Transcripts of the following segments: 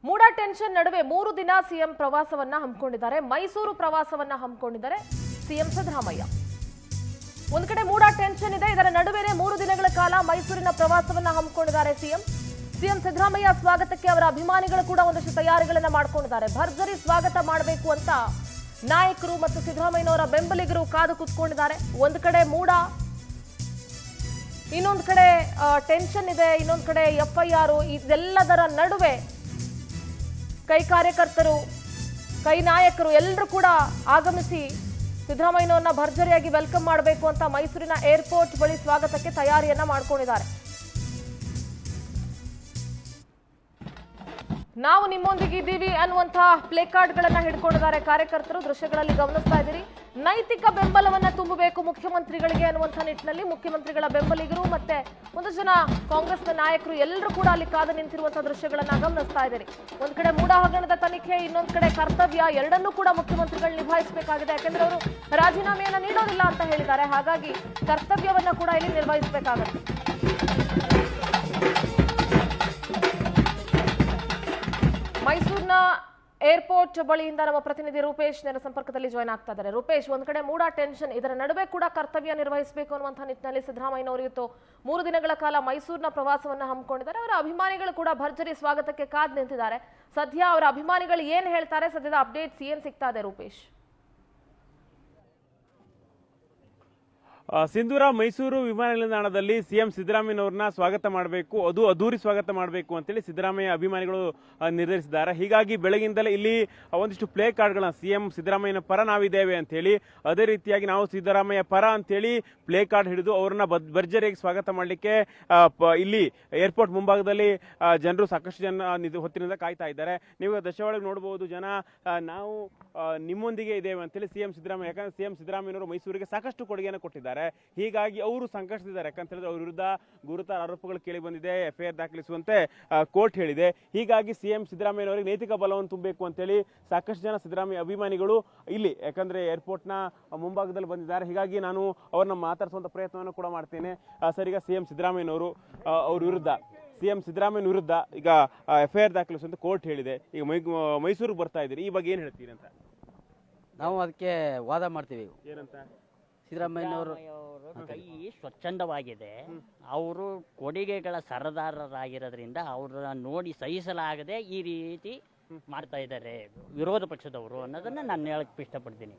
ಮೂಡ tension ನಡುವೆ 3 ದಿನ CM ಪ್ರವಾಸವನ್ನ ಹಮ್ಮಿಕೊಂಡಿದ್ದಾರೆ. Mysuru ಪ್ರವಾಸವನ್ನ ಹಮ್ಮಿಕೊಂಡಿದ್ದಾರೆ CM Siddaramaiah. ಒಂದು ಕಡೆ ಮೂಡ ಟೆನ್ಷನ್ ಇದೆ, ಇದರ ನಡುವೆನೇ 3 ದಿನಗಳ ಕಾಲ ಮೈಸೂರಿನ ಪ್ರವಾಸವನ್ನ ಹಮ್ಮಿಕೊಂಡಿದ್ದಾರೆ ಸಿಎಂ ಸಿದ್ದರಾಮಯ್ಯ ಸ್ವಾಗತಕ್ಕೆ ಅವರ ಅಭಿಮಾನಿಗಳು ಕೂಡ ಒಂದಷ್ಟು ತಯಾರಿಗಳನ್ನ ಮಾಡಿಕೊಂಡಿದ್ದಾರೆ. ಭರ್ಜರಿ ಸ್ವಾಗತ ಮಾಡಬೇಕು ಅಂತ ನಾಯಕರು ಮತ್ತು ಸಿದ್ದರಾಮಯ್ಯನವರ ಬೆಂಬಲಿಗರು ಕಾದು ಕೂತ್ಕೊಂಡಿದ್ದಾರೆ. ಒಂದು ಕಡೆ ಮೂಡ, ಇನ್ನೊಂದು ಕಡೆ ಟೆನ್ಷನ್ ಇದೆ, ಇನ್ನೊಂದು ಕಡೆ FIR. ಇದೆಲ್ಲದರ ನಡುವೆ ಕೈ ಕಾರ್ಯಕರ್ತರು, ಕೈ ನಾಯಕರು ಎಲ್ಲರೂ ಕೂಡ ಆಗಮಿಸಿ ಸಿದ್ದರಾಮಯ್ಯನವರನ್ನ ಭರ್ಜರಿಯಾಗಿ ವೆಲ್ಕಮ್ ಮಾಡಬೇಕು ಅಂತ ಮೈಸೂರಿನ ಏರ್ಪೋರ್ಟ್ ಬಳಿ ಸ್ವಾಗತಕ್ಕೆ ತಯಾರಿಯನ್ನ ಮಾಡಿಕೊಂಡಿದ್ದಾರೆ. ನಾವು ನಿಮ್ಮೊಂದಿಗೆ ಇದ್ದೀವಿ ಅನ್ನುವಂತಹ ಪ್ಲೇ ಕಾರ್ಡ್ಗಳನ್ನ ಹಿಡ್ಕೊಂಡಿದ್ದಾರೆ ಕಾರ್ಯಕರ್ತರು. ದೃಶ್ಯಗಳಲ್ಲಿ ಗಮನಿಸ್ತಾ ಇದ್ದೀರಿ. ನೈತಿಕ ಬೆಂಬಲವನ್ನ ತುಂಬಬೇಕು ಮುಖ್ಯಮಂತ್ರಿಗಳಿಗೆ ಅನ್ನುವಂಥ ನಿಟ್ಟಿನಲ್ಲಿ ಮುಖ್ಯಮಂತ್ರಿಗಳ ಬೆಂಬಲಿಗರು ಮತ್ತೆ ಒಂದು ಜನ ಕಾಂಗ್ರೆಸ್ನ ನಾಯಕರು ಎಲ್ಲರೂ ಕೂಡ ಅಲ್ಲಿ ಕಾದು ನಿಂತಿರುವಂತಹ ದೃಶ್ಯಗಳನ್ನ ಗಮನಿಸ್ತಾ ಇದ್ದೀರಿ. ಒಂದ್ ಕಡೆ ಮೂಡ ಹಗರಣದ ತನಿಖೆ, ಇನ್ನೊಂದ್ ಕಡೆ ಕರ್ತವ್ಯ, ಎರಡನ್ನೂ ಕೂಡ ಮುಖ್ಯಮಂತ್ರಿಗಳು ನಿಭಾಯಿಸಬೇಕಾಗಿದೆ. ಯಾಕೆಂದ್ರೆ ಅವರು ರಾಜೀನಾಮೆಯನ್ನ ನೀಡೋದಿಲ್ಲ ಅಂತ ಹೇಳಿದ್ದಾರೆ. ಹಾಗಾಗಿ ಕರ್ತವ್ಯವನ್ನ ಕೂಡ ಇಲ್ಲಿ ನಿರ್ವಹಿಸಬೇಕಾಗುತ್ತೆ. ಮೈಸೂರಿನ ಏರ್ಪೋರ್ಟ್ ಬಳಿಯಿಂದ ನಮ್ಮ ಪ್ರತಿನಿಧಿ ರೂಪೇಶ್ ನೇರ ಸಂಪರ್ಕದಲ್ಲಿ ಜಾಯ್ನ್ ಆಗ್ತಾ ಇದ್ದಾರೆ. ರೂಪೇಶ್, ಒಂದ್ ಕಡೆ ಮೂಡ ಟೆನ್ಷನ್, ಇದರ ನಡುವೆ ಕೂಡ ಕರ್ತವ್ಯ ನಿರ್ವಹಿಸಬೇಕು ಅನ್ನುವಂತಹ ನಿಟ್ಟಿನಲ್ಲಿ ಸಿದ್ದರಾಮಯ್ಯನವರು ಇವತ್ತು 3 ದಿನಗಳ ಕಾಲ ಮೈಸೂರಿನ ಪ್ರವಾಸವನ್ನ ಹಮ್ಮಿಕೊಂಡಿದ್ದಾರೆ. ಅವರ ಅಭಿಮಾನಿಗಳು ಕೂಡ ಭರ್ಜರಿ ಸ್ವಾಗತಕ್ಕೆ ಕಾದು ನಿಂತಿದ್ದಾರೆ. ಸದ್ಯ ಅವರ ಅಭಿಮಾನಿಗಳು ಏನ್ ಹೇಳ್ತಾರೆ, ಸದ್ಯದ ಅಪ್ಡೇಟ್ಸ್ ಏನ್ ಸಿಗ್ತಾ ಇದೆ ರೂಪೇಶ್? ಸಿಂಧೂರ ಮೈಸೂರು ವಿಮಾನ ನಿಲ್ದಾಣದಲ್ಲಿ ಸಿಎಂ ಸಿದ್ದರಾಮಯ್ಯನವ್ರನ್ನ ಸ್ವಾಗತ ಮಾಡಬೇಕು, ಅದು ಅದ್ದೂರಿ ಸ್ವಾಗತ ಮಾಡಬೇಕು ಅಂತೇಳಿ ಸಿದ್ದರಾಮಯ್ಯ ಅಭಿಮಾನಿಗಳು ನಿರ್ಧರಿಸಿದ್ದಾರೆ. ಹೀಗಾಗಿ ಬೆಳಗಿಂದಲೇ ಇಲ್ಲಿ ಒಂದಿಷ್ಟು ಪ್ಲೇ ಕಾರ್ಡ್ಗಳನ್ನ ಸಿಎಂ ಸಿದ್ದರಾಮಯ್ಯನ ಪರ ನಾವಿದ್ದೇವೆ ಅಂತ ಹೇಳಿ, ಅದೇ ರೀತಿಯಾಗಿ ನಾವು ಸಿದ್ದರಾಮಯ್ಯ ಪರ ಅಂತೇಳಿ ಪ್ಲೇ ಕಾರ್ಡ್ ಹಿಡಿದು ಅವ್ರನ್ನ ಭರ್ಜರಿಯಾಗಿ ಸ್ವಾಗತ ಮಾಡಲಿಕ್ಕೆ ಇಲ್ಲಿ ಏರ್ಪೋರ್ಟ್ ಮುಂಭಾಗದಲ್ಲಿ ಜನರು ಸಾಕಷ್ಟು ಜನ ಹೊತ್ತಿನಿಂದ ಕಾಯ್ತಾ ಇದ್ದಾರೆ. ನೀವು ದಶವಳಗೆ ನೋಡಬಹುದು, ಜನ ನಾವು ನಿಮ್ಮೊಂದಿಗೆ ಇದ್ದೇವೆ ಅಂತೇಳಿ ಸಿಎಂ ಸಿದ್ದರಾಮಯ್ಯ, ಯಾಕಂದ್ರೆ ಸಿಎಂ ಸಿದ್ದರಾಮಯ್ಯನವರು ಮೈಸೂರಿಗೆ ಸಾಕಷ್ಟು ಕೊಡುಗೆಯನ್ನು ಕೊಟ್ಟಿದ್ದಾರೆ. ಹೀಗಾಗಿ ಅವರು ಸಂಕಷ್ಟದಿದ್ದಾರೆ. ಯಾಕಂತ ಹೇಳಿದ್ರೆ ಅವ್ರ ವಿರುದ್ಧ ಗುರುತರ ಆರೋಪಗಳು ಕೇಳಿ ಬಂದಿದೆ, FIR ದಾಖಲಿಸುವಂತೆ ಕೋರ್ಟ್ ಹೇಳಿದೆ. ಹೀಗಾಗಿ ಸಿಎಂ ಸಿದ್ದರಾಮಯ್ಯನವರಿಗೆ ನೈತಿಕ ಬಲವನ್ನು ತುಂಬಬೇಕು ಅಂತೇಳಿ ಸಾಕಷ್ಟು ಜನ ಸಿದ್ದರಾಮಯ್ಯ ಅಭಿಮಾನಿಗಳು ಇಲ್ಲಿ, ಯಾಕಂದ್ರೆ ಏರ್ಪೋರ್ಟ್ ನ ಮುಂಭಾಗದಲ್ಲಿ ಬಂದಿದ್ದಾರೆ. ಹೀಗಾಗಿ ನಾನು ಅವ್ರನ್ನ ಮಾತಾಡಿಸುವಂತ ಪ್ರಯತ್ನವನ್ನು ಕೂಡ ಮಾಡ್ತೇನೆ. ಸರ್, ಈಗ ಸಿಎಂ ಸಿದ್ದರಾಮಯ್ಯನವರು ಅವ್ರ ವಿರುದ್ಧ ಈಗ FIR ದಾಖಲಿಸುವಂತ ಕೋರ್ಟ್ ಹೇಳಿದೆ. ಈಗ ಮೈಸೂರಿಗೆ ಬರ್ತಾ ಇದ್ದೀರಿ, ಈ ಬಗ್ಗೆ ಏನ್ ಹೇಳ್ತೀರಿ ಅಂತ? ನಾವು ಅದಕ್ಕೆ ವಾದ ಮಾಡ್ತೀವಿ. ಏನಂತ? ಸಿದ್ದರಾಮಯ್ಯನವರು ಕೈ ಸ್ವಚ್ಛಂದವಾಗಿದೆ. ಅವರು ಕೊಡುಗೆಗಳ ಸರದಾರರಾಗಿರೋದ್ರಿಂದ ಅವ್ರನ್ನ ನೋಡಿ ಸಹಿಸಲಾಗದೆ ಈ ರೀತಿ ಮಾಡ್ತಾ ಇದ್ದಾರೆ ವಿರೋಧ ಪಕ್ಷದವರು ಅನ್ನೋದನ್ನ ನಾನು ಹೇಳಕ್ ಇಷ್ಟಪಡ್ತೀನಿ.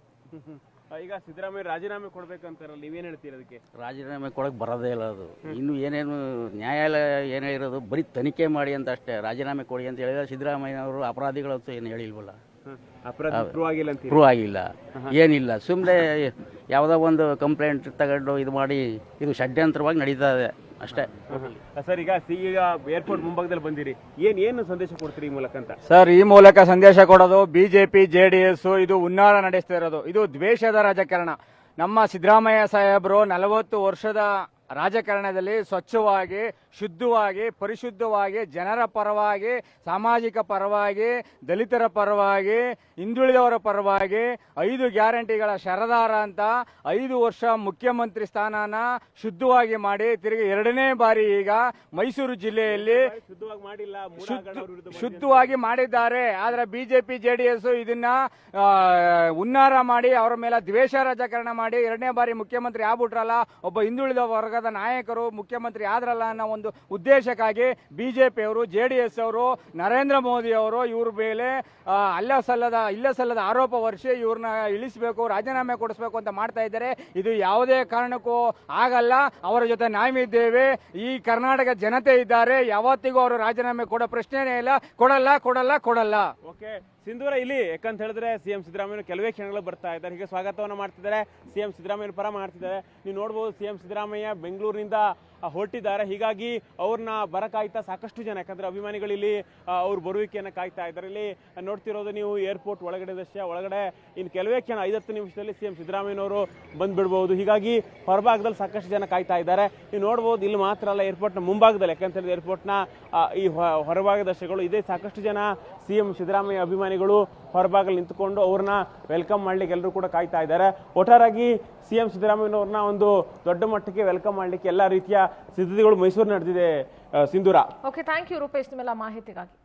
ಈಗ ಸಿದ್ದರಾಮಯ್ಯ ರಾಜೀನಾಮೆ ಕೊಡ್ಬೇಕಂತಾರಲ್ಲ, ನೀವೇನ್ ಹೇಳ್ತೀರಿ ಅದಕ್ಕೆ? ರಾಜೀನಾಮೆ ಕೊಡಕ್ ಬರೋದೇ ಇಲ್ಲ. ಅದು ಇನ್ನು ಏನೇನು ನ್ಯಾಯಾಲಯ ಏನು ಹೇಳಿರೋದು, ಬರೀ ತನಿಖೆ ಮಾಡಿ ಅಂತ ಅಷ್ಟೇ. ರಾಜೀನಾಮೆ ಕೊಡಿ ಅಂತ ಹೇಳಿದ್ರೆ ಸಿದ್ದರಾಮಯ್ಯನವರು ಅಪರಾಧಿಗಳಂತೂ ಏನು ಹೇಳಿಲ್ವಲ್ಲ, ಪ್ರೂವ್ ಆಗಿಲ್ಲ, ಏನಿಲ್ಲ. ಸುಮ್ಮನೆ ಯಾವುದೋ ಒಂದು ಕಂಪ್ಲೇಂಟ್ ತಗೊಂಡು ಇದು ಮಾಡಿ, ಇದು ಷಡ್ಯಂತ್ರವಾಗಿ ನಡೀತಾ ಇದೆ ಅಷ್ಟೇ. ಸರ್, ಈಗ ಏರ್ಪೋರ್ಟ್ ಮುಂಭಾಗದಲ್ಲಿ ಬಂದಿರಿ, ಏನು ಸಂದೇಶ ಕೊಡ್ತೀರಿ ಈ ಮೂಲಕ ಅಂತ? ಸರ್, ಈ ಮೂಲಕ ಸಂದೇಶ ಕೊಡೋದು, ಬಿಜೆಪಿ JDS ಇದು ಹುನ್ನಾರ ನಡೆಸ್ತಾ ಇರೋದು, ಇದು ದ್ವೇಷದ ರಾಜಕಾರಣ. ನಮ್ಮ ಸಿದ್ದರಾಮಯ್ಯ ಸಾಹೇಬರು 40 ವರ್ಷದ ರಾಜಕಾರಣದಲ್ಲಿ ಸ್ವಚ್ಛವಾಗಿ, ಶುದ್ಧವಾಗಿ, ಪರಿಶುದ್ಧವಾಗಿ, ಜನರ ಪರವಾಗಿ, ಸಾಮಾಜಿಕ ಪರವಾಗಿ, ದಲಿತರ ಪರವಾಗಿ, ಹಿಂದುಳಿದವರ ಪರವಾಗಿ 5 ಗ್ಯಾರಂಟಿಗಳ ಶರದಾರ ಅಂತ 5 ವರ್ಷ ಮುಖ್ಯಮಂತ್ರಿ ಸ್ಥಾನನ ಶುದ್ಧವಾಗಿ ಮಾಡಿ ತಿರುಗಿ 2ನೇ ಬಾರಿ ಈಗ ಮೈಸೂರು ಜಿಲ್ಲೆಯಲ್ಲಿ ಶುದ್ಧವಾಗಿ ಮಾಡಿದ್ದಾರೆ. ಆದ್ರೆ ಬಿಜೆಪಿ JDS ಇದನ್ನ ಹುನ್ನಾರ ಮಾಡಿ ಅವರ ಮೇಲೆ ದ್ವೇಷ ರಾಜಕಾರಣ ಮಾಡಿ 2ನೇ ಬಾರಿ ಮುಖ್ಯಮಂತ್ರಿ ಆಗ್ಬಿಟ್ರಲ್ಲ, ಒಬ್ಬ ಹಿಂದುಳಿದ ವರ್ಗದ ನಾಯಕರು ಮುಖ್ಯಮಂತ್ರಿ ಆದ್ರಲ್ಲ ಅನ್ನೋ ಒಂದು ಉದ್ದೇಶಕ್ಕಾಗಿ ಬಿಜೆಪಿ ಅವರು, JDS ಅವರು, ನರೇಂದ್ರ ಮೋದಿ ಅವರು ಇವ್ರ ಮೇಲೆ ಇಲ್ಲ ಸಲ್ಲದ ಆರೋಪ ವರ್ಷಿ ಇವ್ರನ್ನ ಇಳಿಸಬೇಕು, ರಾಜೀನಾಮೆ ಕೊಡಿಸಬೇಕು ಅಂತ ಮಾಡ್ತಾ ಇದ್ದಾರೆ. ಇದು ಯಾವುದೇ ಕಾರಣಕ್ಕೂ ಆಗಲ್ಲ. ಅವರ ಜೊತೆ ನಾವಿದ್ದೇವೆ, ಈ ಕರ್ನಾಟಕ ಜನತೆ ಇದ್ದಾರೆ. ಯಾವತ್ತಿಗೂ ಅವರು ರಾಜೀನಾಮೆ ಕೊಡೋ ಪ್ರಶ್ನೆನೇ ಇಲ್ಲ. ಕೊಡಲ್ಲ. ಓಕೆ ಸಿಂಧೂರ, ಇಲ್ಲಿ ಯಾಕಂತ ಹೇಳಿದ್ರೆ ಸಿಎಂ ಸಿದ್ದರಾಮಯ್ಯ ಕೆಲವೇ ಕ್ಷಣಗಳು ಬರ್ತಾ ಇದ್ದಾರೆ. ಹೀಗೆ ಸ್ವಾಗತವನ್ನು ಮಾಡ್ತಿದ್ದಾರೆ, ಸಿಎಂ ಸಿದ್ದರಾಮಯ್ಯ ಪರ ಮಾಡ್ತಿದ್ದಾರೆ. ನೀವು ನೋಡ್ಬೋದು, ಸಿಎಂ ಸಿದ್ದರಾಮಯ್ಯ ಬೆಂಗಳೂರಿನಿಂದ ಹೊರಟಿದ್ದಾರೆ. ಹೀಗಾಗಿ ಅವ್ರನ್ನ ಬರಕಾಯ್ತಾ ಸಾಕಷ್ಟು ಜನ, ಯಾಕಂದ್ರೆ ಅಭಿಮಾನಿಗಳು ಇಲ್ಲಿ ಅವ್ರ ಬರುವಿಕೆಯನ್ನು ಕಾಯ್ತಾ ಇದ್ದಾರೆ. ಇಲ್ಲಿ ನೋಡ್ತಿರೋದು ನೀವು ಏರ್ಪೋರ್ಟ್ ಒಳಗಡೆ ದೃಶ್ಯ. ಒಳಗಡೆ ಇನ್ನು ಕೆಲವೇ ಕ್ಷಣ 5-10 ನಿಮಿಷದಲ್ಲಿ ಸಿಎಂ ಸಿದ್ದರಾಮಯ್ಯನವರು ಬಂದ್ಬಿಡ್ಬಹುದು. ಹೀಗಾಗಿ ಹೊರಭಾಗದಲ್ಲಿ ಸಾಕಷ್ಟು ಜನ ಕಾಯ್ತಾ ಇದ್ದಾರೆ. ನೀವು ನೋಡ್ಬೋದು, ಇಲ್ಲಿ ಮಾತ್ರ ಅಲ್ಲ, ಏರ್ಪೋರ್ಟ್ನ ಮುಂಭಾಗದಲ್ಲಿ, ಯಾಕಂತ ಹೇಳಿದ್ರೆ ಏರ್ಪೋರ್ಟ್ನ ಈ ಹೊರಭಾಗ ದೃಶ್ಯಗಳು ಇದೆ. ಸಾಕಷ್ಟು ಜನ ಸಿಎಂ ಸಿದ್ದರಾಮಯ್ಯ ಅಭಿಮಾನಿಗಳು ಹೊರಭಾಗದಲ್ಲಿ ನಿಂತುಕೊಂಡು ಅವ್ರನ್ನ ವೆಲ್ಕಮ್ ಮಾಡ್ಲಿಕ್ಕೆ ಎಲ್ಲರೂ ಕೂಡ ಕಾಯ್ತಾ ಇದ್ದಾರೆ. ಒಟ್ಟಾರಾಗಿ ಸಿಎಂ ಸಿದ್ದರಾಮಯ್ಯನವ್ರನ್ನ ಒಂದು ದೊಡ್ಡ ಮಟ್ಟಕ್ಕೆ ವೆಲ್ಕಮ್ ಮಾಡ್ಲಿಕ್ಕೆ ಎಲ್ಲ ರೀತಿಯ ಸಿದ್ಧತೆಗಳು ಮೈಸೂರು ನಡೆದಿದೆ. ಸಿಂಧೂರ. ಓಕೆ, ಥ್ಯಾಂಕ್ ಯು ರೂಪೇಶ್ ನಿಮ್ಮೆಲ್ಲ ಮಾಹಿತಿಗಾಗಿ.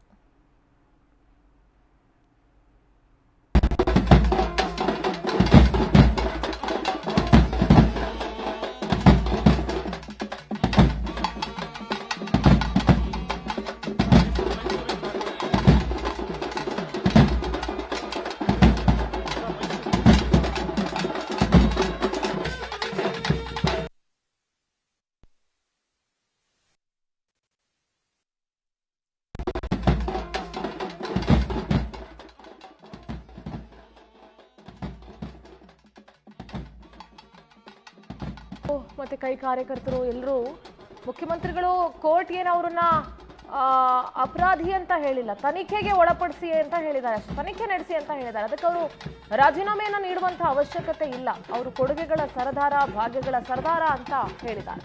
ಮತ್ತೆ ಕೈ ಕಾರ್ಯಕರ್ತರು ಎಲ್ಲರೂ ಮುಖ್ಯಮಂತ್ರಿಗಳು ಕೋರ್ಟ್ ಏನು ಅವ್ರನ್ನ ಅಪರಾಧಿ ಅಂತ ಹೇಳಿಲ್ಲ, ತನಿಖೆಗೆ ಒಳಪಡಿಸಿ ಅಂತ ಹೇಳಿದ್ದಾರೆ ಅಷ್ಟೇ, ತನಿಖೆ ನಡೆಸಿ ಅಂತ ಹೇಳಿದ್ದಾರೆ. ಅದಕ್ಕೆ ಅವರು ರಾಜೀನಾಮೆಯನ್ನು ನೀಡುವಂತಹ ಅವಶ್ಯಕತೆ ಇಲ್ಲ, ಅವರು ಕೊಡುಗೆಗಳ ಸರದಾರ, ಭಾಗ್ಯಗಳ ಸರದಾರ ಅಂತ ಹೇಳಿದ್ದಾರೆ.